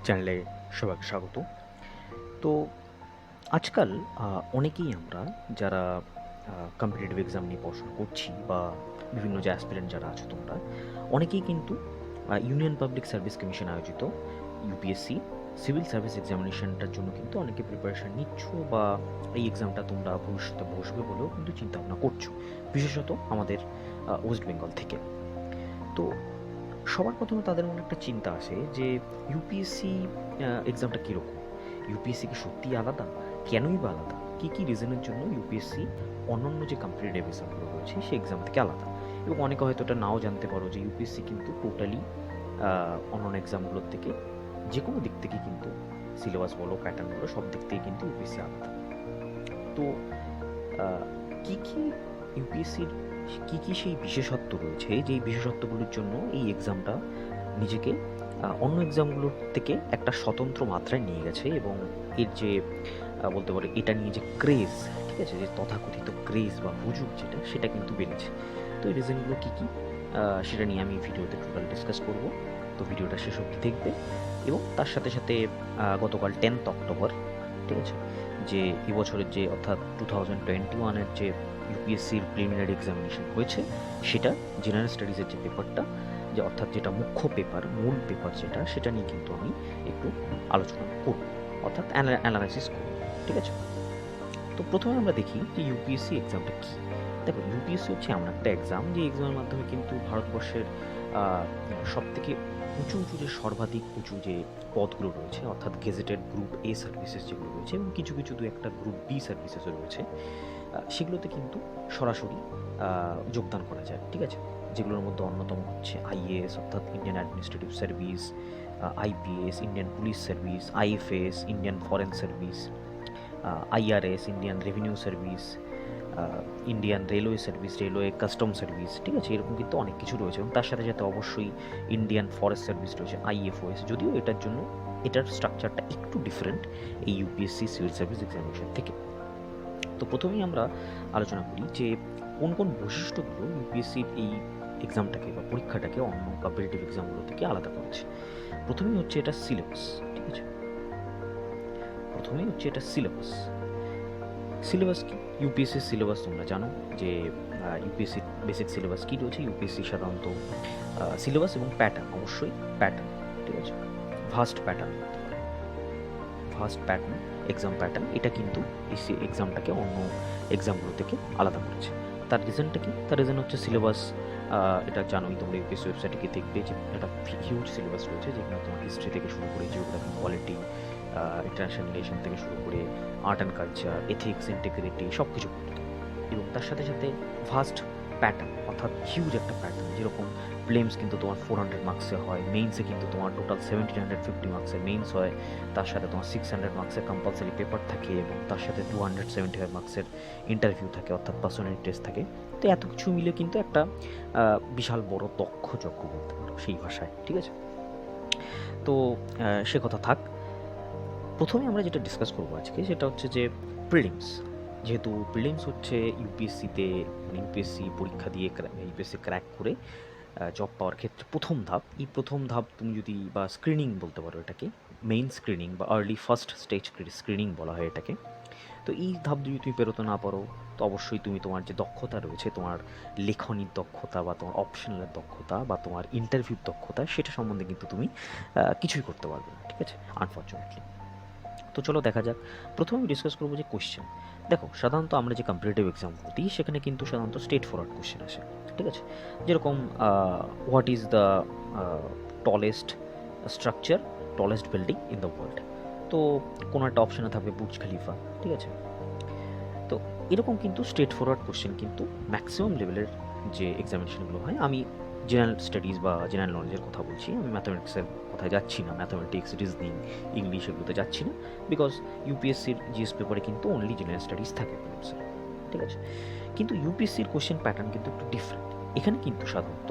চ্যানেলে সবাইকে স্বাগত। তো আজকাল অনেকেই আমরা যারা কম্পিটিটিভ এক্সাম নিয়ে পড়াশোনা করছি বা বিভিন্ন যে অ্যাসপিরেন্ট যারা আছো তোমরা, অনেকেই কিন্তু ইউনিয়ন পাবলিক সার্ভিস কমিশন আয়োজিত ইউপিএসসি সিভিল সার্ভিস এক্সামিনেশনটার জন্য কিন্তু অনেকে প্রিপারেশন নিচ্ছ বা এই এক্সামটা তোমরা ভবিষ্যতে বসবে বলেও কিন্তু চিন্তাভাবনা করছো, বিশেষত আমাদের ওয়েস্ট বেঙ্গল থেকে। তো সবার প্রথমে তাদের মনে একটা চিন্তা আসে যে ইউপিএসসি এক্সামটা কীরকম, ইউপিএসসি কি সত্যিই আলাদা, কেনই বা আলাদা, কী কী রিজনের জন্য ইউপিএসসি অন্যান্য যে কম্পিটিটিভ এক্সামগুলো রয়েছে সেই এক্সাম থেকে আলাদা। এবং অনেকে হয়তো এটা নাও জানতে পারো যে ইউপিএসসি কিন্তু টোটালি অন্যান্য এক্সামগুলোর থেকে যে কোনো দিক থেকে কিন্তু সিলেবাস বলো প্যাটার্ন বলো সব দিক থেকে কিন্তু ইউপিএসসি আলাদা। তো কী কী ইউপিএসসির কী কী সেই বিশেষত্ব রয়েছে যেই বিশেষত্বগুলোর জন্য এই এক্সামটা নিজেকে অন্য এক্সামগুলোর থেকে একটা স্বতন্ত্র মাত্রায় নিয়ে গেছে এবং এর যে বলতে পারে এটা নিয়ে যে ক্রেজ, ঠিক আছে, যে তথাকথিত ক্রেজ বা হুজুগ যেটা সেটা কিন্তু বেড়েছে। তো এই রিজনগুলো কী কী সেটা নিয়ে আমি ভিডিওতে টোটাল ডিসকাস করব। তো ভিডিওটা শেষ অবধি দেখবে এবং তার সাথে সাথে গতকাল 10th অক্টোবর, ঠিক আছে, যে এবছরের যে অর্থাৎ 2021-এর যে ইউপিএসসির প্রিলিমিনারি এক্সামিনেশন হয়েছে সেটা জেনারেল স্টাডিজের যে পেপারটা, যে অর্থাৎ যেটা মুখ্য পেপার, মূল পেপার যেটা, সেটা নিয়ে কিন্তু আমি একটু আলোচনা করব, অর্থাৎ অ্যানালাইসিস করব, ঠিক আছে। তো প্রথমে আমরা দেখি যে ইউপিএসসি এক্সামটা কী। দেখো, ইউপিএসসি হচ্ছে এমন একটা এক্সাম যে এক্সামের মাধ্যমে কিন্তু ভারতবর্ষের সবথেকে উঁচু উঁচু যে সর্বাধিক উঁচু যে পদগুলো রয়েছে, অর্থাৎ গেজেটেড গ্রুপ এ সার্ভিসেস যেগুলো রয়েছে এবং কিছু কিছু দু একটা গ্রুপ বি সার্ভিসেসও রয়েছে, সেগুলোতে কিন্তু সরাসরি যোগদান করা যায়, ঠিক আছে। যেগুলোর মধ্যে অন্যতম হচ্ছে আইএএস অর্থাৎ Indian administrative service, IPS Indian police service, IFS Indian foreign service, IRS Indian revenue service, Indian railway service, railway custom service, ঠিক আছে। এরকম কিন্তু অনেক কিছু রয়েছে এবং তার সাথে সাথে অবশ্যই ইন্ডিয়ান ফরেস্ট সার্ভিস রয়েছে, আইএফওএস, যদিও এটার জন্য এটার স্ট্রাকচারটা একটু ডিফারেন্ট এই ইউপিএসসি সিভিল সার্ভিস এক্সামিনেশন থেকে। তো প্রথমেই আমরা আলোচনা করি যে কোন কোন বৈশিষ্ট্যগুলো ইউপিএসসির এই এক্সামটাকে বা পরীক্ষাটাকে অন্য কম্পিটিটিভ এক্সামগুলো থেকে আলাদা করেছে। প্রথমেই হচ্ছে এটা সিলেবাস, ঠিক আছে। প্রথমেই হচ্ছে এটা সিলেবাস। সিলেবাস কি? ইউপিএসসির সিলেবাস তোমরা জানো যে ইউপিএসসির বেসিক সিলেবাস কী রয়েছে। ইউপিএসসি সাধারণত সিলেবাস এবং প্যাটার্ন, অবশ্যই প্যাটার্ন, ঠিক আছে, ভাস্ট প্যাটার্ন, এক্সাম প্যাটার্ন, এটা কিন্তু এই এক্সামটাকে অন্য এক্সামগুলো থেকে আলাদা করেছে। তার রিজনটা কি? তার রিজন হচ্ছে সিলেবাস। এটা জানোই তোমরা, ইউপিএসসি ওয়েবসাইটে গিয়ে দেখবে যে একটা হিউজ সিলেবাস রয়েছে, যেখানে তোমার হিস্ট্রি থেকে শুরু করে জিওগ্রাফি, পলিটি, ইন্টারন্যাশনাল রিলেশন থেকে শুরু করে art and culture, ethics, integrity সব কিছু পড়তে। এবং তার সাথে সাথে ভাস্ট প্যাটার্ন, অর্থাৎ হিউজ একটা প্যাটার্ন। যেরকম প্রিলিমস কিন্তু তোমার 400 মার্কসে হয়, মেইনসে কিন্তু তোমার টোটাল 1750 মার্কসের মেইনস হয়, তার সাথে তোমার 600 মার্কসের কম্পালসারি পেপার থাকে এবং তার সাথে 275 মার্কসের ইন্টারভিউ থাকে, অর্থাৎ পার্সোনালিটি টেস্ট থাকে। তো এত কিছু মিলে কিন্তু একটা বিশাল বড় দক্ষ যজ্ঞ বলতে পারো সেই ভাষায়, ঠিক আছে। তো সে কথা থাক। প্রথমে আমরা যেটা ডিসকাস করবো আজকে সেটা হচ্ছে যে প্রিলিমস। যেহেতু প্রিলিমস হচ্ছে ইউপিএসসিতে, ইউপিএসসি পরীক্ষা দিয়ে ইউপিএসসি ক্র্যাক করে জব পাওয়ার ক্ষেত্রে প্রথম ধাপ। এই প্রথম ধাপ তুমি যদি বা স্ক্রিনিং বলতে পারো এটাকে, মেইন স্ক্রিনিং বা আর্লি ফার্স্ট স্টেজ স্ক্রিনিং বলা হয় এটাকে। তো এই ধাপ যদি তুমি পেরোতে না পারো তো অবশ্যই তুমি তোমার যে দক্ষতা রয়েছে, তোমার লেখনির দক্ষতা বা তোমার অপশনালের দক্ষতা বা তোমার ইন্টারভিউর দক্ষতা, সেটা সম্বন্ধে কিন্তু তুমি কিছুই করতে পারবে না, ঠিক আছে, আনফর্চুনেটলি। তো চলো দেখা যাক। প্রথমে আমি ডিসকাস করবো যে কোশ্চেন। দেখো, সাধারণত আমরা যে কম্পিটিটিভ এক্সামগুলো দিই সেখানে কিন্তু সাধারণত স্ট্রেট ফরওয়ার্ড কোশ্চেন আসে, ঠিক আছে। যেরকম what is the tallest structure, tallest building in the world. তো কোনো একটা অপশানে থাকবে বুর্জ খলিফা, ঠিক আছে। তো এরকম কিন্তু স্ট্রেট ফরওয়ার্ড কোশ্চেন কিন্তু ম্যাক্সিমাম লেভেলের যে এক্সামিনেশনগুলো হয়, আমি জেনারেল স্টাডিজ বা জেনারেল নলেজের কথা বলছি, আমি ম্যাথামেটিক্সের কথায় যাচ্ছি না, ম্যাথামেটিক্স, রিজনিং, ইংলিশ এগুলোতে যাচ্ছি না, বিকজ ইউপিএসসির জিএস পেপারে কিন্তু অনলি জেনারেল স্টাডিজ থাকে, ঠিক আছে। কিন্তু ইউপিএসসির কোশ্চেন প্যাটার্ন কিন্তু একটু ডিফারেন্ট। এখানে কিন্তু সাধারণত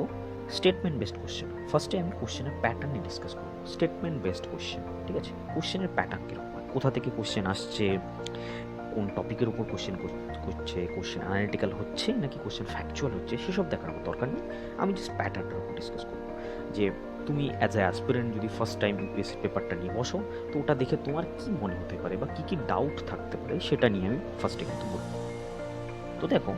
স্টেটমেন্ট বেসড কোশ্চেন। ফার্স্টে আমি কোশ্চেনের প্যাটার্ন নিয়ে ডিসকাস করব। স্টেটমেন্ট বেসড কোশ্চেন, ঠিক আছে। কোশ্চেনের প্যাটার্ন কীরকম, কোথা থেকে কোশ্চেন আসছে, কোন টপিকের উপর কোশ্চেন করছে, কোশ্চেন অ্যানালিটিক্যাল হচ্ছে নাকি কোশ্চেন ফ্যাকচুয়াল হচ্ছে, সেসব দেখার আমার দরকার নেই। আমি জাস্ট প্যাটার্নটার উপর ডিসকাস করব যে তুমি অ্যাজ এ অ্যাসপিরেন্ট যদি ফার্স্ট টাইম ইউপিএসসি পেপারটা নিয়ে বসো, তো ওটা দেখে তোমার কী মনে হতে পারে বা কী কী ডাউট থাকতে পারে সেটা নিয়ে আমি ফার্স্টে কিন্তু বলবো। তো দেখো,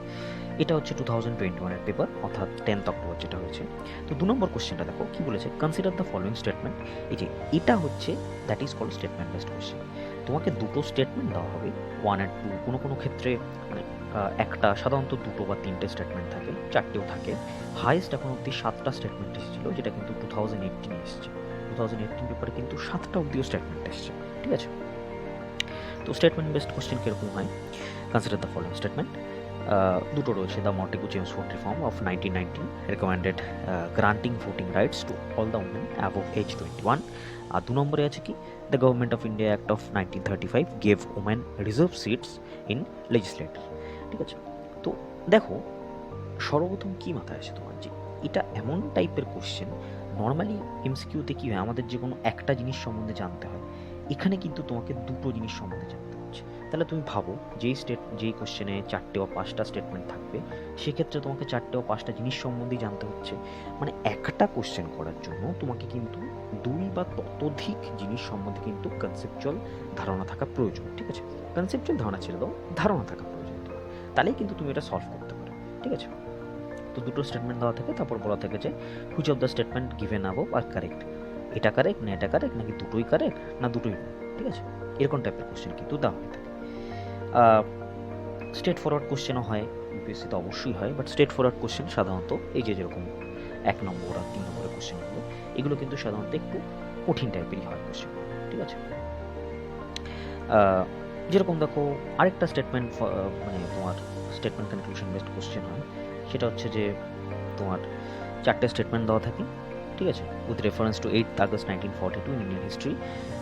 এটা হচ্ছে 2021-এর পেপার, অর্থাৎ 10th অক্টোবর যেটা হয়েছে। তো 2 নম্বর কোশ্চেনটা দেখো কি বলেছে, কনসিডার দ্য ফলোয়িং স্টেটমেন্ট। এই যে এটা হচ্ছে that is called statement based question. তোমাকে দুটো স্টেটমেন্ট দেওয়া হবে, 1 আর 2, কোনো কোনো ক্ষেত্রে মানে একটা, সাধারণত 2 বা 3টে স্টেটমেন্ট থাকে, 4টেও থাকে। হাইয়েস্ট এখন অব্দি 7টা স্টেটমেন্ট এসেছিল, যেটা কিন্তু 2018 এসেছে। 2018 পেপারে কিন্তু 7টা অব্দিও স্টেটমেন্ট এসেছে, ঠিক আছে। তো স্টেটমেন্ট বেসড কোশ্চেন কীরকম হয়, কনসিডার দ্য ফলোয়িং স্টেটমেন্ট। দুটো রয়েছে, the Montagu James vote reform of 1919 recommended granting voting rights to all the women above age 21। আর 2 নম্বরে আছে কি, the government of India act of 1935 gave women reserve seats in legislator, ঠিক আছে। তো দেখো, সর্বপ্রথম কী মাথায় আসে তোমার, যে এটা এমন টাইপের কোশ্চেন, নর্মালি এমসিকিউতে কী হয়, আমাদের যে কোনো একটা জিনিস সম্বন্ধে জানতে হয়, এখানে কিন্তু তোমাকে দুটো জিনিস সম্বন্ধে জানতে হচ্ছে। তাহলে তুমি ভাবো, যেই কোশ্চেনে 4টে বা 5টা স্টেটমেন্ট থাকবে, সেক্ষেত্রে তোমাকে 4টে বা 5টা জিনিস সম্বন্ধেই জানতে হচ্ছে। মানে একটা কোশ্চেন করার জন্য তোমাকে কিন্তু 2 বা ততোধিক জিনিস সম্বন্ধে কিন্তু কনসেপচুয়াল ধারণা থাকা প্রয়োজন, ঠিক আছে। কনসেপচুয়াল ধারণা ছেড়ে দাও, ধারণা থাকা প্রয়োজন তোমার, তাহলেই কিন্তু তুমি এটা সলভ করতে পারো, ঠিক আছে। তো দুটো স্টেটমেন্ট দেওয়া থাকে, তারপর বলা থাকে যে which of the statement given above are correct. এটা কারেক্ট না এটা কারেক্ট, নাকি দুটোই কারেক্ট না দুটোই না, ঠিক আছে। এরকম টাইপের কোশ্চেন কিন্তু দেওয়া হয়ে থাকে। স্ট্রেট ফরওয়ার্ড কোশ্চেনও হয়, ইউপিএসসিতে অবশ্যই হয়, বাট স্ট্রেট ফরওয়ার্ড কোশ্চেন সাধারণত এই যে যেরকম 1 নম্বর আর 3 নম্বরের কোশ্চেনগুলো, এগুলো কিন্তু সাধারণত একটু কঠিন টাইপেরই হয় কোশ্চেন, ঠিক আছে। যেরকম দেখো, আরেকটা স্টেটমেন্ট মানে তোমার স্টেটমেন্ট কনক্লুশন বেসড কোশ্চেন হয়, সেটা হচ্ছে যে তোমার 4টে স্টেটমেন্ট দেওয়া থাকে, ঠিক আছে, with reference to 8 August 1942 in Indian history.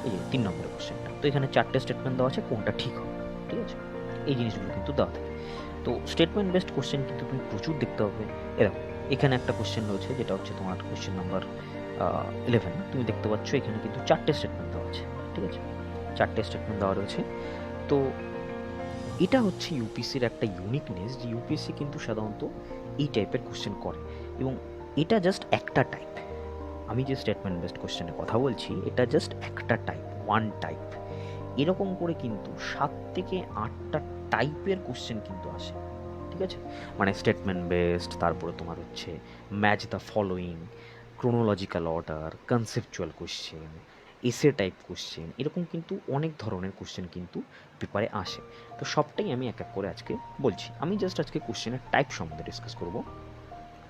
এই যে 3 নম্বরের কোশ্চেনটা, তো এখানে 4টে স্টেটমেন্ট দেওয়া আছে, কোনটা ঠিক হবে, ঠিক আছে। এই জিনিসগুলো কিন্তু দেওয়া থাকে। তো স্টেটমেন্ট বেসড কোশ্চেন কিন্তু তুমি প্রচুর দেখতে হবে। এরকম এখানে একটা কোশ্চেন রয়েছে, যেটা হচ্ছে তোমার কোশ্চেন নাম্বার 11। তুমি দেখতে পাচ্ছ এখানে কিন্তু 4টে স্টেটমেন্ট দেওয়া আছে, ঠিক আছে, 4টে স্টেটমেন্ট দেওয়া রয়েছে। তো এটা হচ্ছে ইউপিএসসির একটা ইউনিকনেস, যে ইউপিএসসি কিন্তু সাধারণত এই টাইপের কোশ্চেন করে, এবং এটা জাস্ট একটা টাইপ। আমি যে স্টেটমেন্ট বেসড কোশ্চেনের কথা বলছি, এটা জাস্ট একটা টাইপ, ওয়ান টাইপ। এরকম করে কিন্তু 7 থেকে 8টা টাইপের কোশ্চেন কিন্তু আসে, ঠিক আছে। মানে স্টেটমেন্ট বেসড, তারপরে তোমার হচ্ছে match the following, chronological order, conceptual question, এসে টাইপ কোশ্চেন, এরকম কিন্তু অনেক ধরনের কোশ্চেন কিন্তু পেপারে আসে। তো সবটাই আমি এক এক করে আজকে বলছি। আমি জাস্ট আজকে কোশ্চেনের টাইপ সম্বন্ধে ডিসকাস করব,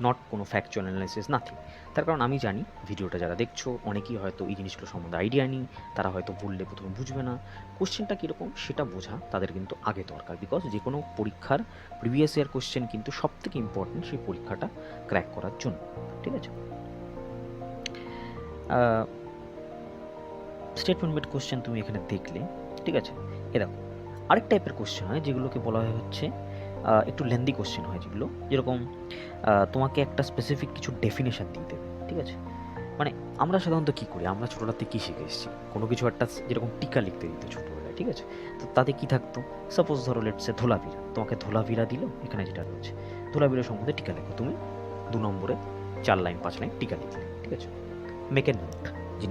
নট কোনো ফ্যাকচুয়াল অ্যানালাইসিস, নাথিং। তার কারণ আমি জানি ভিডিওটা যারা দেখছো, অনেকেই হয়তো এই জিনিসগুলো সম্বন্ধে আইডিয়া নেই, তারা হয়তো বললে প্রথমে বুঝবে না। কোশ্চেনটা কীরকম সেটা বোঝা তাদের কিন্তু আগে দরকার, বিকজ যে কোনো পরীক্ষার প্রিভিয়াস ইয়ার কোশ্চেন কিন্তু সবথেকে ইম্পর্টেন্ট সেই পরীক্ষাটা ক্র্যাক করার জন্য, ঠিক আছে। স্টেটমেন্ট বেসড কোশ্চেন তুমি এখানে দেখলে, ঠিক আছে। এরকম আরেক টাইপের কোশ্চেন হয়, যেগুলোকে বলা হয় হচ্ছে একটু লেন্দি কোশ্চেন হয়, যেগুলো যেরকম তোমাকে একটা স্পেসিফিক কিছু ডেফিনেশন দিয়ে দেবে, ঠিক আছে। মানে আমরা সাধারণত কী করি, আমরা ছোটোটাতে কী শিখে এসেছি, কোনো কিছু একটা যেরকম টিকা লিখতে দিত ছোটোবেলায়, ঠিক আছে। তো তাতে কী থাকতো, সাপোজ ধরো লেটসে ধোলাভিরা, তোমাকে ধোলাভিরা দিল, এখানে যেটা রয়েছে ধোলাভিরা সম্বন্ধে টিকা লেখো, তুমি 2 নম্বরে 4 লাইন 5 লাইন টিকা লিখলে, ঠিক আছে, মেক এ নোট,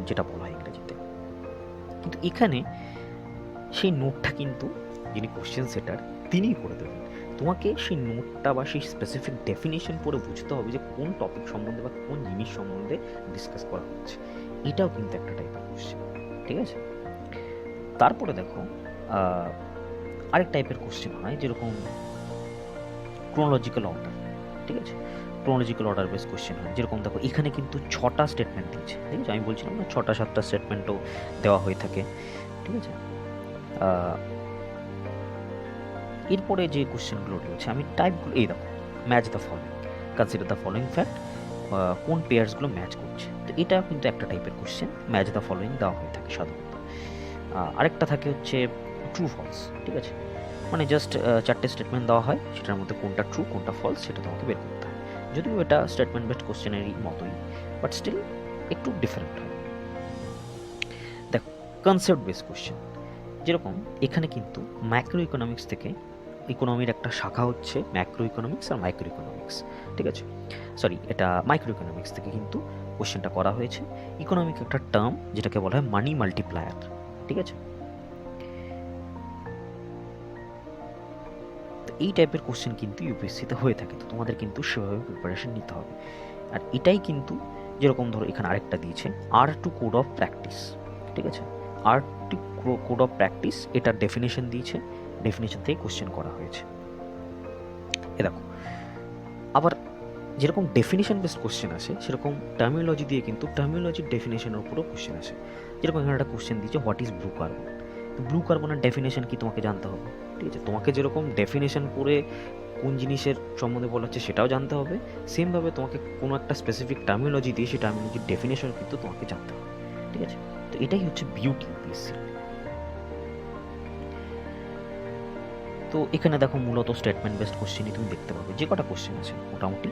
যেটা বলা হয় ইংরেজিতে। কিন্তু এখানে সেই নোটটা কিন্তু যিনি কোশ্চেন সেটার তিনিই করে দেবেন। তোমাকে সেই নোটটা বা সেই স্পেসিফিক ডেফিনেশন পড়ে বুঝতে হবে যে কোন টপিক সম্বন্ধে বা কোন জিনিস সম্বন্ধে ডিসকাস করা হচ্ছে। এটাও কিন্তু একটা টাইপের কোশ্চেন, ঠিক আছে। তারপরে দেখো, আরেক টাইপের কোশ্চেন হয়, যেরকম ক্রোনোলজিক্যাল অর্ডার, ঠিক আছে। ক্রোনোলজিক্যাল অর্ডার বেস কোশ্চেন হয়, যেরকম দেখো এখানে কিন্তু 6টা স্টেটমেন্ট দিয়েছে, ঠিক আছে। আমি বলছিলাম না 6টা 7টা স্টেটমেন্টও দেওয়া হয়ে থাকে, ঠিক আছে। এরপরে যে কোশ্চেনগুলো রয়েছে, আমি টাইপগুলো এই দেখো, match the following, consider the following fact, কোন পেয়ার্সগুলো ম্যাচ করছে। তো এটা কিন্তু একটা টাইপের কোশ্চেন, ম্যাচ দ্য ফলোয়িং দেওয়া হয়ে থাকে সাধারণত। আরেকটা থাকে হচ্ছে ট্রু ফলস, ঠিক আছে। মানে জাস্ট 4টে স্টেটমেন্ট দেওয়া হয়, সেটার মধ্যে কোনটা ট্রু কোনটা ফলস সেটা তোমাকে বের করতে হয়। যদিও এটা স্টেটমেন্ট বেসড কোশ্চেনেরই মতোই, বাট স্টিল একটু ডিফারেন্ট হয়। দেখো, কনসেপ্ট বেসড কোশ্চেন, যেরকম এখানে কিন্তু ম্যাক্রো ইকোনমিক্স থেকে ইকোনমির একটা শাখা হচ্ছে ম্যাক্রো ইকোনমিক্স আর মাইক্রো ইকোনমিক্স, ঠিক আছে? সরি, এটা মাইক্রো ইকোনমিক্স থেকে কিন্তু কোশ্চেনটা করা হয়েছে। ইকোনমিক একটা টার্ম যেটাকে বলা হয় মানি মাল্টিপ্লায়ার, ঠিক আছে? তো এই টাইপের কোশ্চেন কিন্তু ইউপিএসসিতে হয়ে থাকে, তো তোমাদের কিন্তু সেভাবে প্রিপারেশন নিতে হবে। আর এটাই কিন্তু যেরকম ধরো এখানে আরেকটা দিয়েছে R2 কোড অফ প্র্যাকটিস, ঠিক আছে? R2 কোড অফ প্র্যাকটিস, এটার ডেফিনেশন দিয়েছে, ডেফিনেশন থেকে কোশ্চেন করা হয়েছে। এ দেখো, আবার যেরকম ডেফিনেশন বেসড কোশ্চেন আসে সেরকম টার্মিনোলজি দিয়ে কিন্তু টার্মিনোলজির ডেফিনেশনের উপরও কোশ্চেন আসে। যেরকম এখানে একটা কোশ্চেন দিয়েছে হোয়াট ইজ ব্লু কার্বন, তো ব্লু কার্বনের ডেফিনেশন কি তোমাকে জানতে হবে, ঠিক আছে? তোমাকে যেরকম ডেফিনেশন পড়ে কোন জিনিসের সম্বন্ধে বলা হচ্ছে সেটাও জানতে হবে, সেমভাবে তোমাকে কোনো একটা স্পেসিফিক টার্মিনোলজি দিয়ে সেই টার্মিনোলজির ডেফিনেশন কিন্তু তোমাকে জানতে হবে, ঠিক আছে? তো এটাই হচ্ছে বিউটি ইউপিএসসি। তো এখানে দেখো মূলত স্টেটমেন্ট বেসড কোশ্চেনই তুমি দেখতে পাবে, যে কটা কোশ্চেন আছে মোটামুটি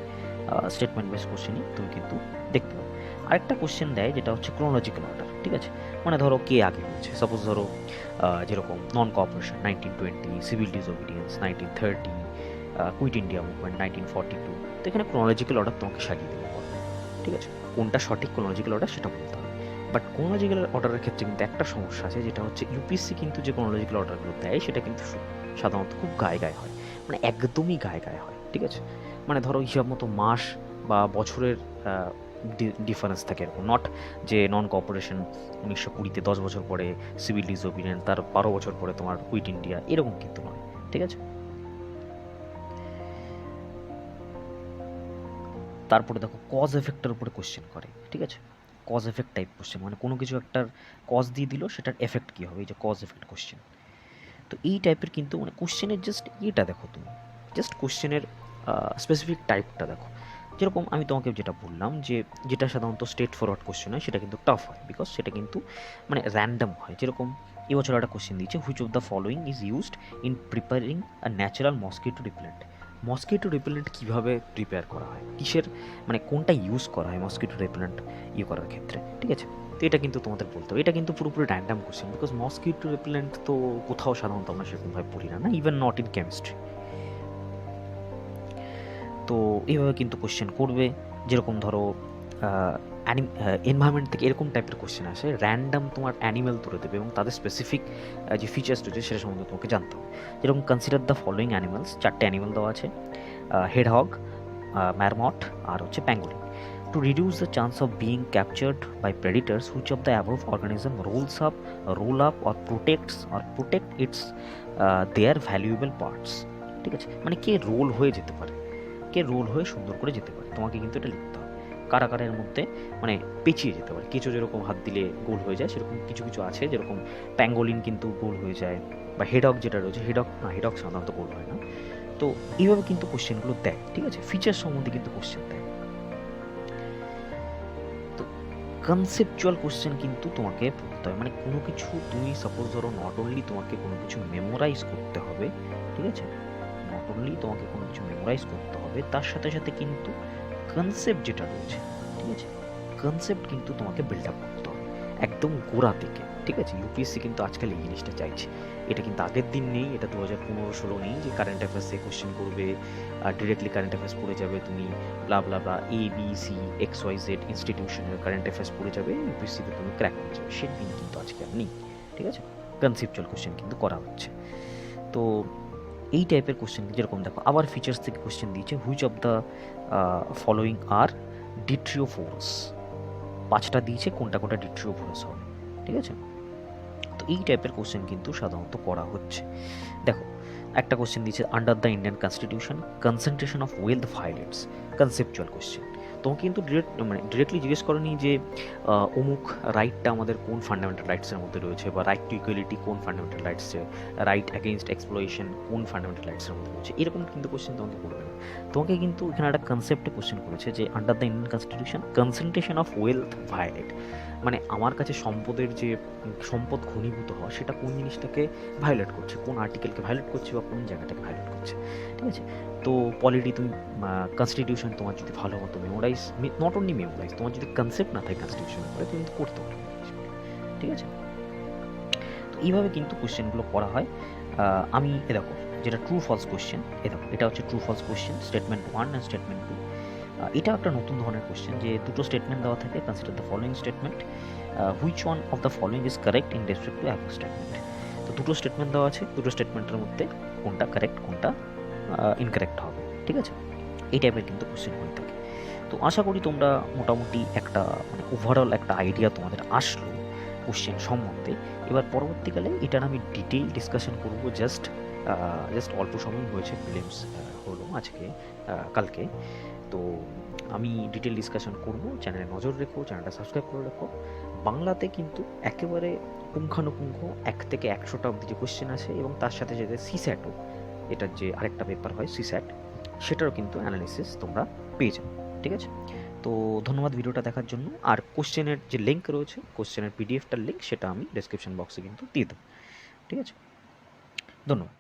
স্টেটমেন্ট বেসড কোশ্চেনই তুমি কিন্তু দেখতে পাবে। আরেকটা কোশ্চেন দেয় যেটা হচ্ছে ক্রোনোলজিক্যাল অর্ডার, ঠিক আছে? মানে ধরো কে আগে হয়েছে, সাপোজ ধরো যেরকম non cooperation 1920, civil disobedience 1930, quit India movement 1942, তো এখানে ক্রোনোলজিক্যাল অর্ডার তোমাকে সাজিয়ে দিতে পারবে, ঠিক আছে? কোনটা সঠিক ক্রোনোলজিক্যাল অর্ডার সেটা বলতে হবে। বাট ক্রোনোলজিক্যাল অর্ডারের ক্ষেত্রে কিন্তু একটা সমস্যা আছে, যেটা হচ্ছে ইউপিএসসি কিন্তু যে ক্রোনোলজিক্যাল অর্ডারগুলো দেয় সেটা কিন্তু সাধারণত খুব গায়ে গায়ে হয়, মানে একদমই গায়ে গায়ে হয়, ঠিক আছে? মানে ধরো হিসাব মতো মাস বা বছরের ডিফারেন্স থাকে এরকম, নট যে নন কোঅপারেশন 1920-তে 10 বছর পরে সিভিল ডিসওবিডিয়েন্স, তার 12 বছর পরে তোমার কুইট ইন্ডিয়া, এরকম কিন্তু নয়, ঠিক আছে? তারপরে দেখো কজ এফেক্টের উপরে কোশ্চেন করে, ঠিক আছে? কজ এফেক্ট টাইপ কোশ্চেন, মানে কোনো কিছু একটার কজ দিয়ে দিল, সেটার এফেক্ট কী হবে, এই যে কজ এফেক্ট কোশ্চেন। তো এই টাইপের কিন্তু মানে কোশ্চেনের জাস্ট এটা দেখো, তুমি জাস্ট কোশ্চেনের স্পেসিফিক টাইপটা দেখো। যেরকম আমি তোমাকে যেটা বললাম যে যেটা সাধারণত স্ট্রেট ফরওয়ার্ড কোশ্চেন হয় সেটা কিন্তু টাফ হয়, বিকজ সেটা কিন্তু মানে র্যান্ডম হয়। যেরকম এবছর একটা কোশ্চেন দিয়েছে, which of the following is used in preparing a natural mosquito repellent. Mosquito repellent কীভাবে প্রিপেয়ার করা হয়, কিসের মানে কোনটা ইউজ করা হয় মসকিটো রিপেলেন্ট করার ক্ষেত্রে, ঠিক আছে? তো এটা কিন্তু তোমাদের বলতে হবে, এটা কিন্তু পুরোপুরি random question, because mosquito repellent তো কোথাও সাধারণত আমরা সেরকমভাবে পড়ি না, ইভেন নট ইন কেমিস্ট্রি। তো এইভাবে কিন্তু কোশ্চেন করবে। যেরকম ধরো এনভায়রনমেন্ট থেকে এরকম টাইপের কোশ্চেন আসে, র্যান্ডাম তোমার অ্যানিমেল তুলে দেবে এবং তাদের স্পেসিফিক যে ফিচার্স রয়েছে সেটা সম্বন্ধে তোমাকে জানতে হবে। যেরকম কনসিডার দ্য ফলোয়িং অ্যানিমালস, 4টে অ্যানিমেল দেওয়া আছে, হেডহগ, ম্যারমট আর হচ্ছে pangolin. To reduce the chance of being captured by predators, which of the above organism roll up or protect its their valuable parts, ঠিক আছে? মানে কে রোল হয়ে যেতে পারে, কে রোল হয়ে সুন্দর করে যেতে পারে, তোমাকে কিন্তু এটা লিখতে হবে। কারা কারা এর মধ্যে মানে পেঁচিয়ে যেতে পারে, কিছু যেরকম হাত দিলে গোল হয়ে যায় সেরকম কিছু কিছু আছে, যেরকম প্যাঙ্গোলিন কিন্তু গোল হয়ে যায়, বা হেডক যেটা রয়েছে, হেডক সাধারণত গোল হয় না। তো এইভাবে কিন্তু কোশ্চেনগুলো দেয়, ঠিক আছে? ফিচার সম্বন্ধে কিন্তু কোশ্চেন দেয়। কনসেপচুয়াল কোশ্চেন কিন্তু তোমাকে পড়তে হবে, মানে কোনো কিছু তুমি সাপোজ ধরো নট অনলি তোমাকে কোনো কিছু মেমোরাইজ করতে হবে, ঠিক আছে? নট অনলি তোমাকে কোনো কিছু মেমোরাইজ করতে হবে, তার সাথে সাথে কিন্তু কনসেপ্ট যেটা রয়েছে, ঠিক আছে, কনসেপ্ট কিন্তু তোমাকে বিল্ড আপ করতে হবে একদম গোড়া থেকে, ঠিক আছে? ইউপিএসসি কিন্তু আজকাল এই জিনিসটা চাইছে, এটা কিন্তু আগের দিন নেই, এটা 2015-16 নেই যে কারেন্ট অ্যাফেয়ার্সে কোশ্চেন করবে আর ডিরেক্টলি কারেন্ট অ্যাফেয়ার্স পড়ে যাবে, তুমি ব্লা ব্লা ব্লা ABC XYZ ইনস্টিটিউশনের কারেন্ট অ্যাফেয়ার্স পড়ে যাবে, ইউপিএসসিতে তুমি ক্র্যাক করে যাবে, সেদিন কিন্তু আজকে আর নেই, ঠিক আছে? কনসেপচুয়াল কোশ্চেন কিন্তু করা হচ্ছে। তো এই টাইপের কোশ্চেন যেরকম দেখো, আবার ফিচার্স থেকে কোশ্চেন দিয়েছে, which of the following are detritivorous, 5টা দিয়েছে, কোনটা কোনটা ডিট্রিওফোরাস হবে, ঠিক আছে? তো এই টাইপের কোশ্চেন কিন্তু সাধারণত করা হচ্ছে। দেখো একটা কোশ্চেন দিয়েছে, under the Indian constitution concentration of wealth violates, conceptual question. তোমাকে কিন্তু ডিরেক্টলি জিজ্ঞেস করেনি যে অমুক রাইটটা আমাদের কোন ফান্ডামেন্টাল রাইটসের মধ্যে রয়েছে, বা রাইট টু ইকুয়ালিটি কোন ফান্ডামেন্টাল রাইটসে, রাইট অ্যাগেনস্ট এক্সপ্লয়েশন কোন ফান্ডামেন্টাল রাইটসের মধ্যে রয়েছে, এরকম কিন্তু কোশ্চেন তোমাকে করবে না। তোমাকে কিন্তু এখানে একটা কনসেপ্টে কোশ্চেন করেছে যে under the Indian constitution concentration of wealth violate, মানে আমার কাছে সম্পদের যে সম্পদ ঘনীভূত হওয়া সেটা কোন জিনিসটাকে ভায়োলেট করছে, কোন আর্টিকেলকে ভায়োলেট করছে বা কোন জায়গাটাকে ভায়োলেট করছে, ঠিক আছে? তো পলিটি তুমি কনস্টিটিউশন তোমার যদি ভালো মতো মেমোরাইজ, নট অনলি মেমোরাইজ, তোমার যদি কনসেপ্ট না থাকে কনস্টিটিউশনের পরে তুমি কিন্তু করতে পারবে, ঠিক আছে? তো এইভাবে কিন্তু কোশ্চেনগুলো করা হয়। আমি দেখো, যেটা ট্রু ফলস কোয়েশ্চেন, দেখো এটা হচ্ছে true false question, statement 1 and statement 2। এটা একটা নতুন ধরনের কোয়েশ্চেন, যে দুটো স্টেটমেন্ট দেওয়া থাকে, consider the following statement, which one of the following is correct in respect to above statement. তো দুটো স্টেটমেন্ট দেওয়া আছে, দুটো স্টেটমেন্টের মধ্যে কোনটা কারেক্ট কোনটা ইনকারেক্ট হবে, ঠিক আছে? এই টাইপের কিন্তু কোয়েশ্চেন হয়ে থাকে। তো আশা করি তোমরা মোটামুটি একটা মানে ওভারঅল একটা আইডিয়া তোমাদের আসলো কোশ্চেন সম্বন্ধে। এবার পরবর্তীকালে এটার আমি ডিটেইল ডিসকাশন করব। জাস্ট অল্প সময় হয়েছে, প্রিলিমস হলো আজকে, কালকে। তো আমি ডিটেল ডিসকাশন করব, চ্যানেলে নজর রেখো, চ্যানেলটা সাবস্ক্রাইব করে রাখো। বাংলাতে কিন্তু একেবারে পুঙ্খানুপুঙ্খ 1 থেকে 100টা অব্দি যে কোশ্চেন আছে, এবং তার সাথে সাথে সিস্যাটও, এটার যে আরেকটা পেপার হয় সিস্যাট, সেটারও কিন্তু অ্যানালিসিস তোমরা পেয়ে যাবে, ঠিক আছে? তো ধন্যবাদ ভিডিওটা দেখার জন্য। আর কোশ্চেনের যে লিঙ্ক রয়েছে, কোশ্চেনের পিডিএফটার লিঙ্ক, সেটা আমি ডেসক্রিপশন বক্সে কিন্তু দিয়ে দেবো, ঠিক আছে? ধন্যবাদ।